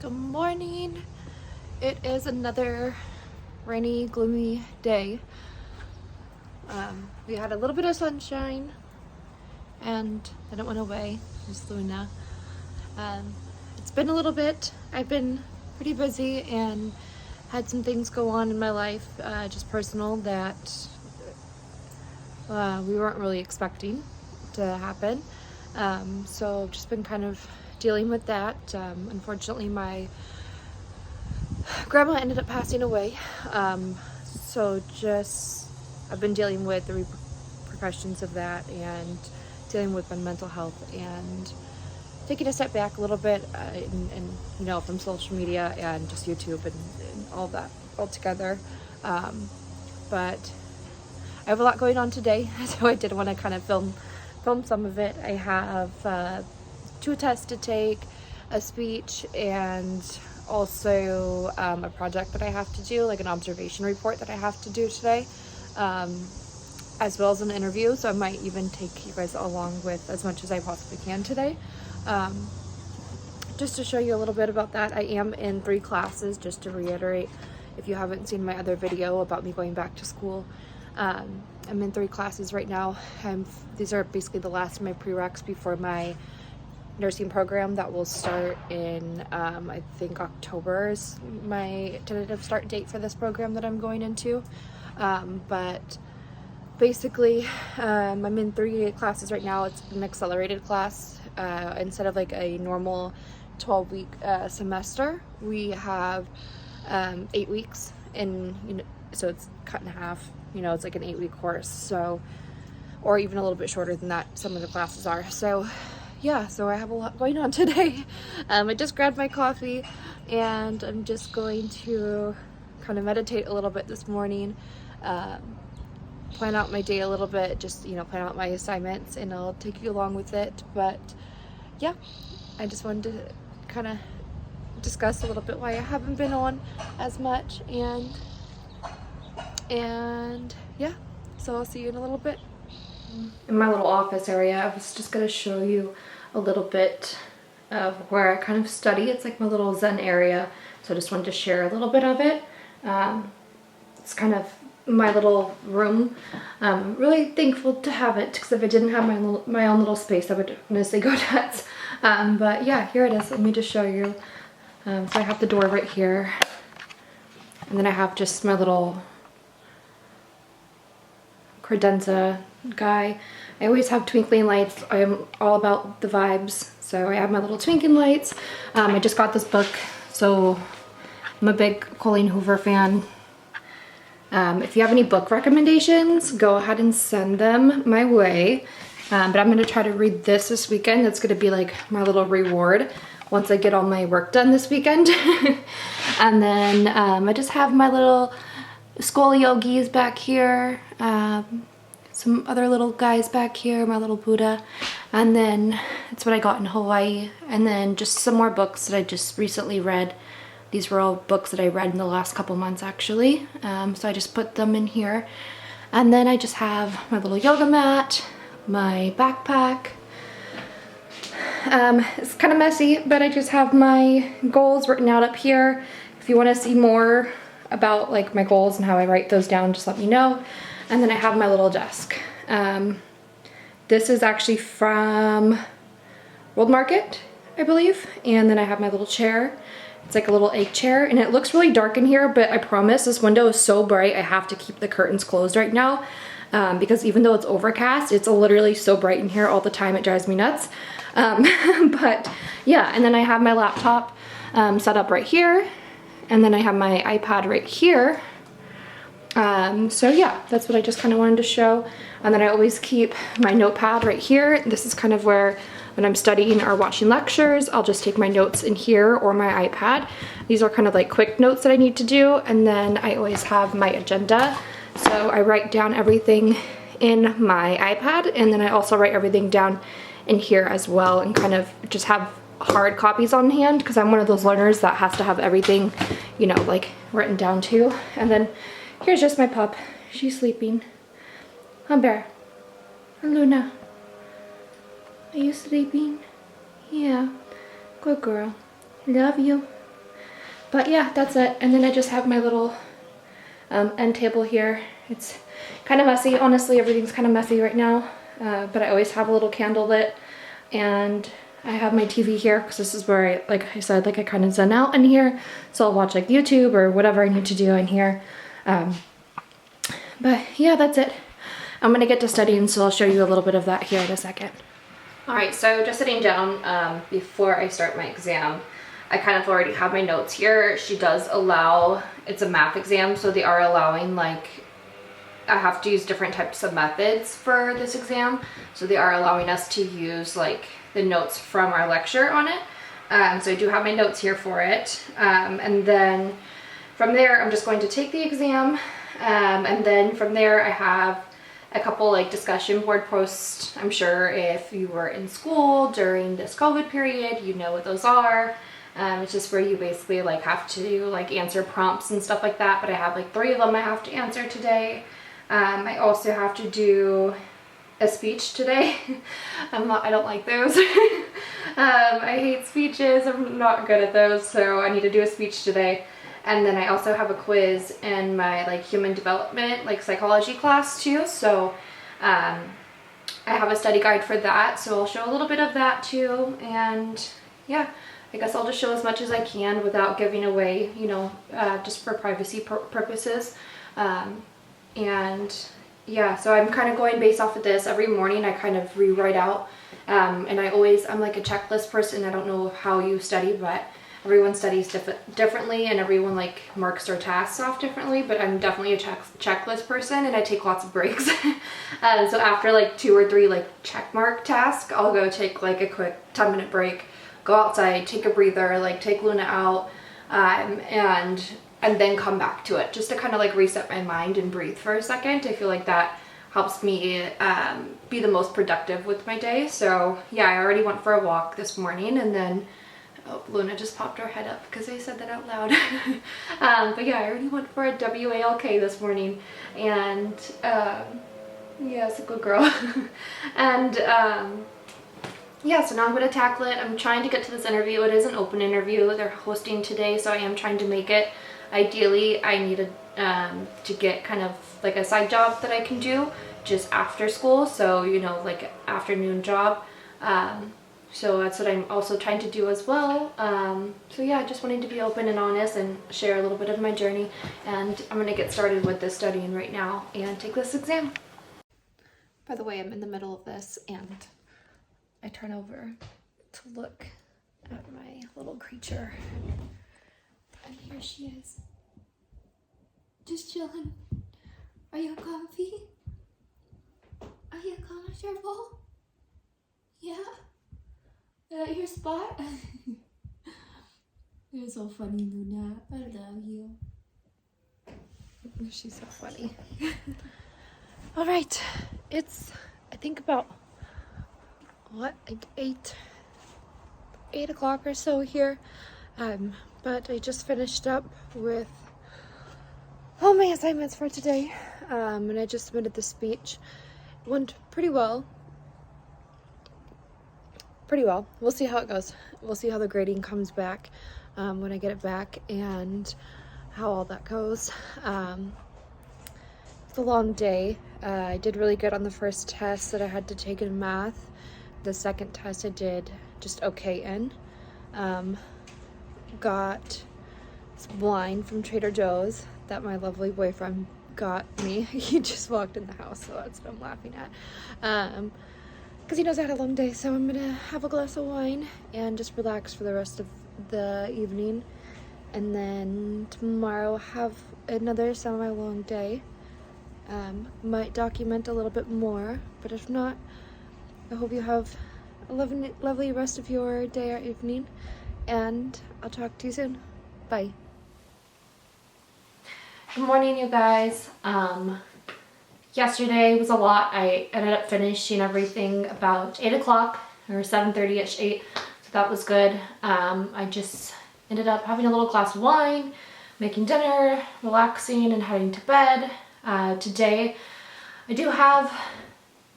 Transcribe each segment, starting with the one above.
Good morning. It is another rainy, gloomy day. We had a little bit of sunshine and then it went away. There's Luna. It's been a little bit. I've been pretty busy and had some things go on in my life, just personal, that we weren't really expecting to happen. So I've just been kind of dealing with that. Unfortunately, my grandma ended up passing away. So I've been dealing with the repercussions of that and dealing with my mental health and taking a step back a little bit and from social media and just YouTube and all that all together. But I have a lot going on today, so I did want to kind of film some of it. I have 2 tests to take, a speech, and also a project that I have to do, like an observation report that I have to do today, as well as an interview. So I might even take you guys along with as much as I possibly can today. Just to show you a little bit about that, I am in 3 classes, just to reiterate if you haven't seen my other video about me going back to school. I'm in 3 classes right now. These are basically the last of my prereqs before my nursing program that will start in I think October is my tentative start date for this program that I'm going into. But basically I'm in 3 classes right now. It's an accelerated class. Instead of like a normal 12-week semester, we have 8 weeks, and so it's cut in half. It's like an 8-week course, so, or even a little bit shorter than that, some of the classes are. So yeah, so I have a lot going on today. I just grabbed my coffee and I'm just going to kind of meditate a little bit this morning, plan out my day a little bit, just plan out my assignments, and I'll take you along with it. But yeah, I just wanted to kind of discuss a little bit why I haven't been on as much, and yeah, so I'll see you in a little bit. In my little office area, I was just going to show you a little bit of where I kind of study. It's like my little Zen area, so I just wanted to share a little bit of it. It's kind of my little room. I'm really thankful to have it, because if I didn't have my own little space, I would honestly go nuts. But yeah, here it is. Let me just show you. So I have the door right here, and then I have just my little credenza guy. I always have twinkling lights. I'm all about the vibes, so I have my little twinkling lights. I just got this book, so I'm a big Colleen Hoover fan. If you have any book recommendations, go ahead and send them my way. But I'm going to try to read this weekend. That's going to be like my little reward once I get all my work done this weekend. And then I just have my little school yogis back here, some other little guys back here, my little Buddha, and then it's what I got in Hawaii, and then just some more books that I just recently read. These were all books that I read in the last couple months, actually, so I just put them in here. And then I just have my little yoga mat, my backpack. It's kind of messy, but I just have my goals written out up here. If you want to see more about like my goals and how I write those down, just let me know. And then I have my little desk. This is actually from World Market, I believe. And then I have my little chair. It's like a little egg chair, and it looks really dark in here, but I promise this window is so bright I have to keep the curtains closed right now, because even though it's overcast, it's literally so bright in here all the time, it drives me nuts. But yeah, and then I have my laptop set up right here, and then I have my iPad right here. So yeah, that's what I just kind of wanted to show. And then I always keep my notepad right here. This is kind of where, when I'm studying or watching lectures, I'll just take my notes in here or my iPad. These are kind of like quick notes that I need to do. And then I always have my agenda. So I write down everything in my iPad, and then I also write everything down in here as well, and kind of just have hard copies on hand, because I'm one of those learners that has to have everything, like written down too. And then here's just my pup. She's sleeping. Huh, Bear? Luna? Are you sleeping? Yeah. Good girl. Love you. But yeah, that's it. And then I just have my little end table here. It's kind of messy. Honestly, everything's kind of messy right now. But I always have a little candle lit, and I have my TV here because this is where I, like I said, like I kind of zen out in here. So I'll watch like YouTube or whatever I need to do in here. But yeah, that's it. I'm gonna get to studying, so I'll show you a little bit of that here in a second. All right, so just sitting down before I start my exam. I kind of already have my notes here. She does allow, it's a math exam, so they are allowing, like, I have to use different types of methods for this exam. So they are allowing us to use like the notes from our lecture on it. So I do have my notes here for it. And then from there, I'm just going to take the exam. And then from there, I have a couple like discussion board posts. I'm sure if you were in school during this COVID period, you know what those are. It's just where you basically like have to like answer prompts and stuff like that. But I have like 3 of them I have to answer today. I also have to do a speech today. I don't like those. I hate speeches. I'm not good at those, so I need to do a speech today. And then I also have a quiz in my like human development, like psychology class too. So I have a study guide for that. So I'll show a little bit of that too. And yeah, I guess I'll just show as much as I can without giving away, you know, just for privacy purposes. And yeah, so I'm kind of going based off of this. Every morning I kind of rewrite out, and I'm like a checklist person. I don't know how you study, but everyone studies differently, and everyone like marks their tasks off differently, but I'm definitely a checklist person, and I take lots of breaks. So after like 2 or 3 like check mark tasks, I'll go take like a quick 10-minute break, go outside, take a breather, like take Luna out, and then come back to it just to kind of like reset my mind and breathe for a second. I feel like that helps me be the most productive with my day. So yeah, I already went for a walk this morning, and then Luna just popped her head up because I said that out loud. But yeah, I already went for a WALK this morning, and yeah, it's a good girl. And yeah, so now I'm going to tackle it. I'm trying to get to this interview. It is an open interview they're hosting today, so I am trying to make it. Ideally, I needed to get kind of like a side job that I can do just after school, so you know, like afternoon job. So that's what I'm also trying to do as well. So yeah, just wanting to be open and honest and share a little bit of my journey. And I'm gonna get started with this studying right now and take this exam. By the way, I'm in the middle of this and I turn over to look at my little creature. And here she is. Just chilling. Are you comfy? Are you comfortable? Yeah? Is that your spot? You're so funny, Luna. I love you. She's so funny. All right. It's, I think about, what, like 8 o'clock or so here. But I just finished up with all my assignments for today. And I just submitted the speech. It went pretty well. We'll see how it goes. We'll see how the grading comes back when I get it back and how all that goes. It's a long day. I did really good on the first test that I had to take in math. The second test I did just okay in. Got this wine from Trader Joe's that my lovely boyfriend got me. He just walked in the house, so that's what I'm laughing at. Because he knows I had a long day, so I'm gonna have a glass of wine and just relax for the rest of the evening. And then tomorrow have another semi-long day. Might document a little bit more, but if not, I hope you have a lovely rest of your day or evening, and I'll talk to you soon. Bye. Good morning, you guys. Yesterday was a lot. I ended up finishing everything about 8 o'clock or 7:30ish, 8. So that was good. I just ended up having a little glass of wine, making dinner, relaxing, and heading to bed. Today, I do have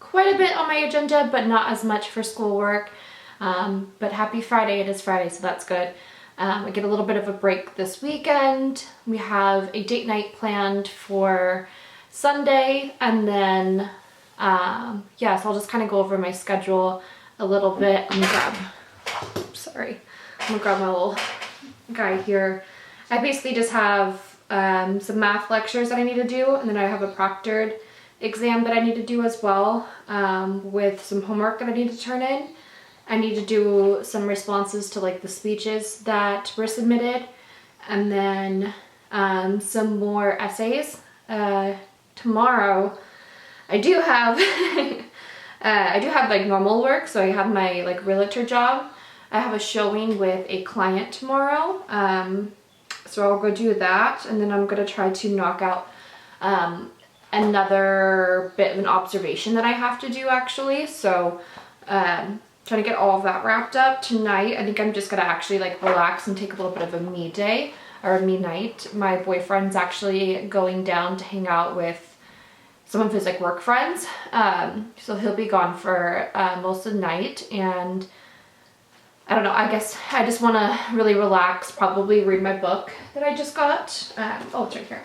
quite a bit on my agenda, but not as much for schoolwork. But happy Friday, it is Friday, so that's good. I get a little bit of a break this weekend. We have a date night planned for Sunday, and then yeah, so I'll just kind of go over my schedule a little bit. I'm gonna grab my little guy here. I basically just have some math lectures that I need to do, and then I have a proctored exam that I need to do as well, with some homework that I need to turn in. I need to do some responses to like the speeches that were submitted, and then some more essays. Tomorrow I do have like normal work, so I have my like realtor job. I have a showing with a client tomorrow, so I'll go do that, and then I'm gonna try to knock out another bit of an observation that I have to do actually. So trying to get all of that wrapped up tonight. I think I'm just gonna actually like relax and take a little bit of a me day or a me night. My boyfriend's actually going down to hang out with some of his like work friends, so he'll be gone for most of the night, and I don't know, I guess I just want to really relax, probably read my book that I just got. Oh, it's right here.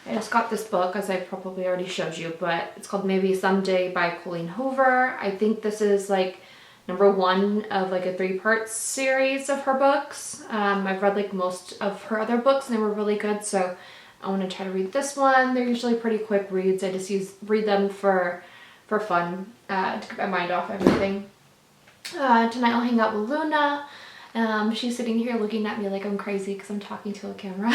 I just got this book, as I probably already showed you, but it's called Maybe Someday by Colleen Hoover. I think this is like #1 of like a 3-part series of her books. I've read like most of her other books and they were really good, so I want to try to read this one. They're usually pretty quick reads. I just read them for fun, to get my mind off everything. Tonight I'll hang out with Luna. She's sitting here looking at me like I'm crazy because I'm talking to a camera.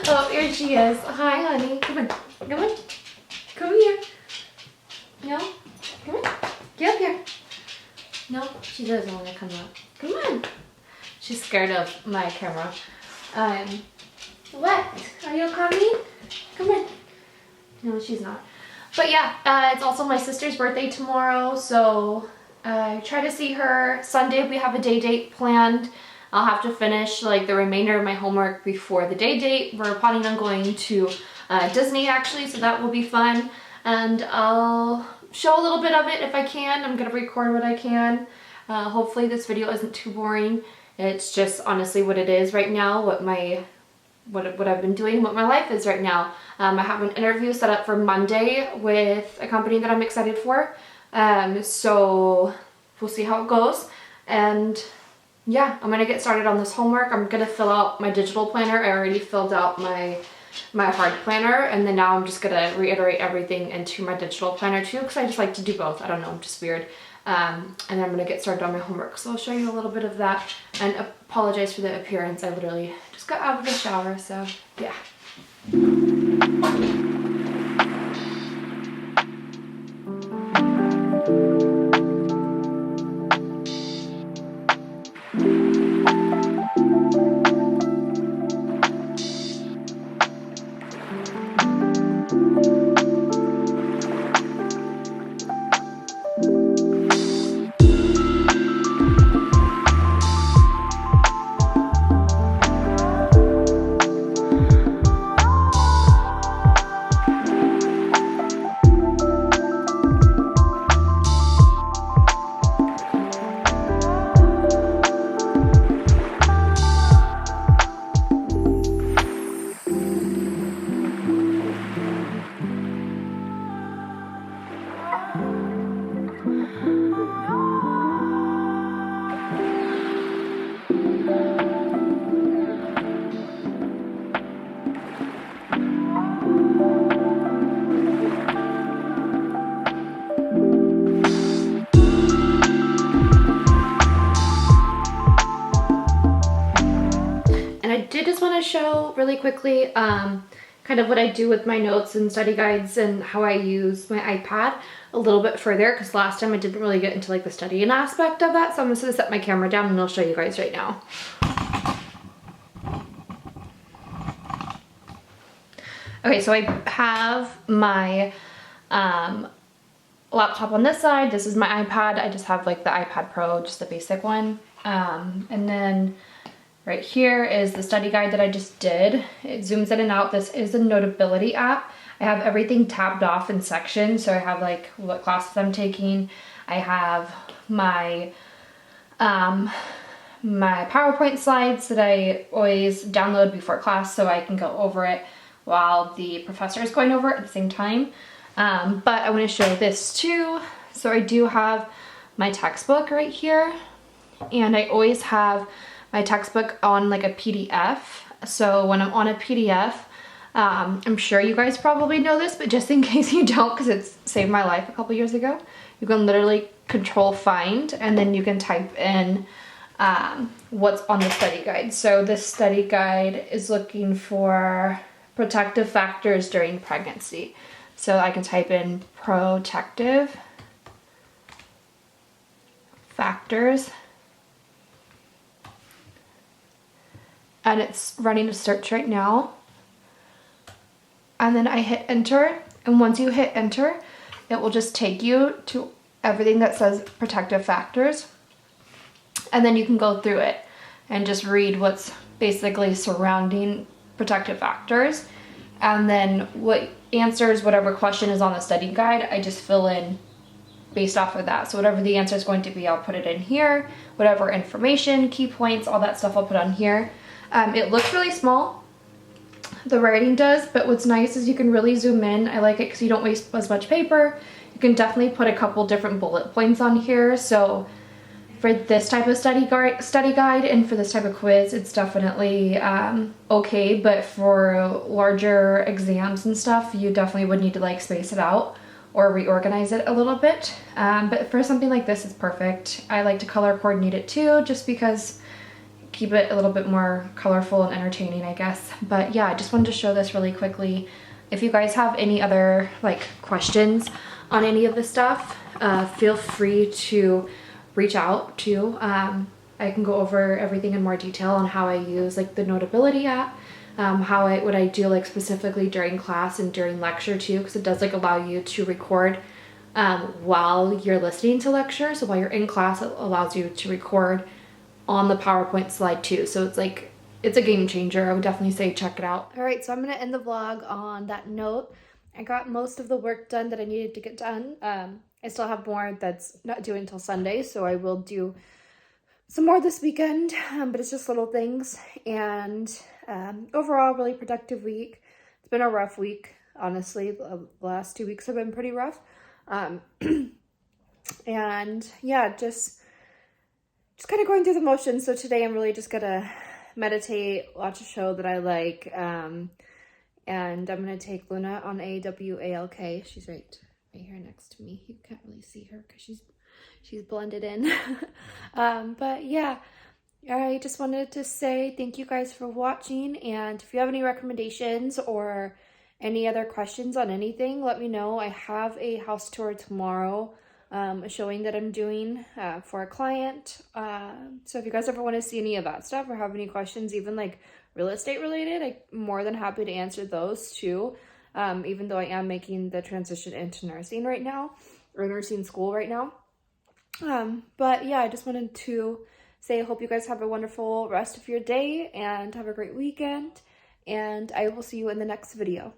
Oh, here she is. Hi, honey. Come on. Come on. Come here. No? Come on. Get up here. No, she doesn't want to come up. Come on. She's scared of my camera. What? Are you coming? Come on. No, she's not. But yeah, it's also my sister's birthday tomorrow, so I try to see her. Sunday we have a day date planned. I'll have to finish like the remainder of my homework before the day date. We're planning on going to Disney actually, so that will be fun. And I'll show a little bit of it if I can. I'm gonna record what I can. Hopefully this video isn't too boring. It's just honestly what it is right now, what I've been doing, what my life is right now. I have an interview set up for Monday with a company that I'm excited for. So we'll see how it goes. And yeah, I'm gonna get started on this homework. I'm gonna fill out my digital planner. I already filled out my hard planner, and then now I'm just gonna reiterate everything into my digital planner too, because I just like to do both. I don't know, I'm just weird. And then I'm gonna get started on my homework. So I'll show you a little bit of that, and apologize for the appearance. I literally just got out of the shower, so yeah. Show really quickly kind of what I do with my notes and study guides and how I use my iPad a little bit further, because last time I didn't really get into like the studying aspect of that. So I'm just gonna set my camera down and I'll show you guys right now. Okay, so I have my laptop on this side. This is my iPad. I just have like the iPad Pro, just the basic one. And then right here is the study guide that I just did. It zooms in and out. This is a Notability app. I have everything tabbed off in sections. So I have like what classes I'm taking. I have my my PowerPoint slides that I always download before class so I can go over it while the professor is going over it at the same time. But I want to show this too. So I do have my textbook right here, and I always have my textbook on like a PDF. So when I'm on a PDF, I'm sure you guys probably know this, but just in case you don't, because it's saved my life a couple years ago, you can literally control find, and then you can type in what's on the study guide. So this study guide is looking for protective factors during pregnancy. So I can type in protective factors, and it's running a search right now. And then I hit enter, and once you hit enter, it will just take you to everything that says protective factors. And then you can go through it and just read what's basically surrounding protective factors. And then what answers whatever question is on the study guide, I just fill in based off of that. So whatever the answer is going to be, I'll put it in here. Whatever information, key points, all that stuff I'll put on here. It looks really small, the writing does, but what's nice is you can really zoom in. I like it because you don't waste as much paper. You can definitely put a couple different bullet points on here. So for this type of study guide and for this type of quiz, it's definitely okay, but for larger exams and stuff, you definitely would need to like space it out or reorganize it a little bit. But for something like this, it's perfect. I like to color coordinate it too, just because keep it a little bit more colorful and entertaining, I guess. But yeah, I just wanted to show this really quickly. If you guys have any other like questions on any of this stuff, feel free to reach out to. I can go over everything in more detail on how I use like the Notability app, what I do like specifically during class and during lecture too, because it does like allow you to record while you're listening to lecture. So while you're in class, it allows you to record on the PowerPoint slide too. So it's a game changer. I would definitely say check it out. All right, so I'm gonna end the vlog on that note. I got most of the work done that I needed to get done. I still have more that's not due until Sunday, so I will do some more this weekend, but it's just little things. And overall, really productive week. It's been a rough week, honestly. The last 2 weeks have been pretty rough. And yeah, just kind of going through the motions. So today I'm really just gonna meditate, watch a show that I like, and I'm gonna take Luna on a WALK. She's right here next to me. You can't really see her because she's blended in. But yeah, I just wanted to say thank you guys for watching, and if you have any recommendations or any other questions on anything, let me know. I have a house tour tomorrow, a showing that I'm doing for a client. So if you guys ever want to see any of that stuff or have any questions, even like real estate related, I'm more than happy to answer those too. Even though I am making the transition into nursing right now, or nursing school right now. But yeah, I just wanted to say I hope you guys have a wonderful rest of your day and have a great weekend, and I will see you in the next video.